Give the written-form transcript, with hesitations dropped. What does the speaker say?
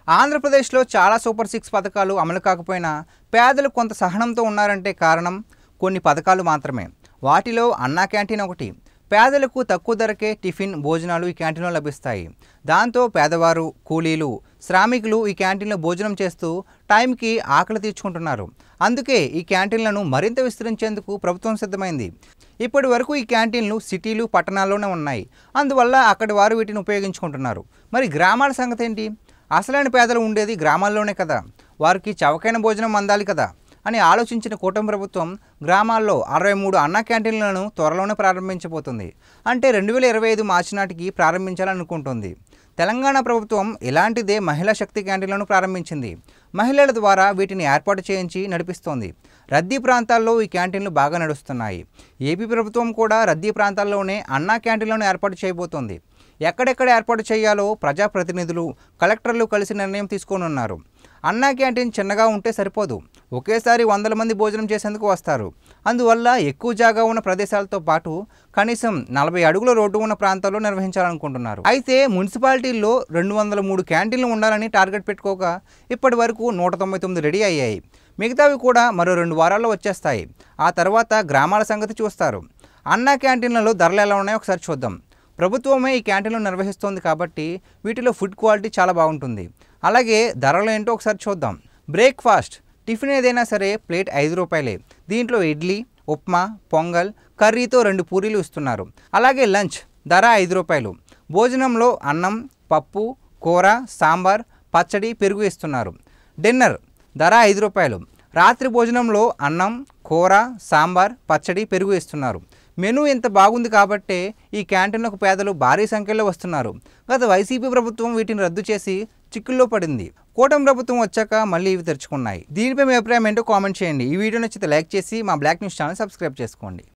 ఆంధ్రప్రదేశ్లో చాలా super six పథకాలు అమలు కాకపోయినా పేదలు కొంత సహనంతో ఉన్నారంటే కారణం కొన్ని పథకాలు మాత్రమే. వాటిలో అన్నా క్యాంటీన్ ఒకటి. పేదలకు తక్కువ ధరకే టిఫిన్ భోజనాలు ఈ క్యాంటీన్లో లభిస్తాయి. దాంతో పేదవారు, కూలీలు, శ్రామికులు ఈ క్యాంటీన్లో భోజనం చేస్తూ టైంకి ఆకలి తీర్చుకుంటున్నారు. అందుకే ఈ క్యాంటీన్లను మరింత విస్తరించేందుకు ప్రభుత్వం సిద్ధమైంది. ఇప్పటి వరకు ఈ క్యాంటీన్లు సిటీలు, పట్టణాల్లోనే ఉన్నాయి. అందువల్ల అక్కడి వారు వీటిని ఉపయోగించుకుంటున్నారు. మరి గ్రామాల సంగతి ఏంటి? అసలైన పేదలు ఉండేది గ్రామాల్లోనే కదా, వారికి చవకైన భోజనం అందాలి కదా అని ఆలోచించిన కూటమి ప్రభుత్వం గ్రామాల్లో 63 అన్నా క్యాంటీన్లను త్వరలోనే ప్రారంభించబోతుంది. అంటే 2025 మార్చి నాటికి ప్రారంభించాలనుకుంటుంది. తెలంగాణ ప్రభుత్వం ఇలాంటిదే మహిళా శక్తి క్యాంటీన్లను ప్రారంభించింది. మహిళల ద్వారా వీటిని ఏర్పాటు చేయించి నడిపిస్తోంది. రద్దీ ప్రాంతాల్లో ఈ క్యాంటీన్లు బాగా నడుస్తున్నాయి. ఏపీ ప్రభుత్వం కూడా రద్దీ ప్రాంతాల్లోనే అన్నా క్యాంటీన్లను ఏర్పాటు చేయబోతోంది. ఎక్కడెక్కడ ఏర్పాటు చేయాలో ప్రజాప్రతినిధులు, కలెక్టర్లు కలిసి నిర్ణయం తీసుకోనున్నారు. అన్నా క్యాంటీన్ చిన్నగా ఉంటే సరిపోదు, ఒకేసారి 100 మంది భోజనం చేసేందుకు వస్తారు. అందువల్ల ఎక్కువ జాగా ఉన్న ప్రదేశాలతో పాటు కనీసం 40 అడుగుల రోడ్డు ఉన్న ప్రాంతాల్లో నిర్వహించాలనుకుంటున్నారు. అయితే మున్సిపాలిటీల్లో 203 క్యాంటీన్లు ఉండాలని టార్గెట్ పెట్టుకోగా ఇప్పటి వరకు 199 రెడీ అయ్యాయి. మిగతావి కూడా మరో 2 వారాల్లో వచ్చేస్తాయి. ఆ తర్వాత గ్రామాల సంగతి చూస్తారు. అన్నా క్యాంటీన్లలో ధరలు ఎలా ఉన్నాయో ఒకసారి చూద్దాం. ప్రభుత్వమే ఈ క్యాంటీన్లు నిర్వహిస్తోంది కాబట్టి వీటిలో ఫుడ్ క్వాలిటీ చాలా బాగుంటుంది. అలాగే ధరలు ఏంటో ఒకసారి చూద్దాం. బ్రేక్ఫాస్ట్ టిఫిన్ ఏదైనా సరే ప్లేట్ 5 రూపాయలే. దీంట్లో ఇడ్లీ, ఉప్మా, పొంగల్, కర్రీతో 2 పూరీలు ఇస్తున్నారు. అలాగే లంచ్ ధర 5 రూపాయలు. భోజనంలో అన్నం, పప్పు, కూర, సాంబార్, పచ్చడి, పెరుగు ఇస్తున్నారు. డిన్నర్ ధర 5 రూపాయలు. రాత్రి భోజనంలో అన్నం, కూర, సాంబార్, పచ్చడి, పెరుగు ఇస్తున్నారు. మెనూ ఇంత బాగుంది కాబట్టే ఈ క్యాంటీన్లకు పేదలు భారీ సంఖ్యలో వస్తున్నారు. గత వైసీపీ ప్రభుత్వం వీటిని రద్దు చేసి చిక్కుల్లో పడింది. కూటమి ప్రభుత్వం వచ్చాక మళ్ళీ ఇవి తెరుచుకున్నాయి. దీనిపై మీ అభిప్రాయం ఏంటో కామెంట్ చేయండి. ఈ వీడియో నచ్చితే లైక్ చేసి మా బ్లాక్ న్యూస్ ఛానల్ సబ్స్క్రైబ్ చేసుకోండి.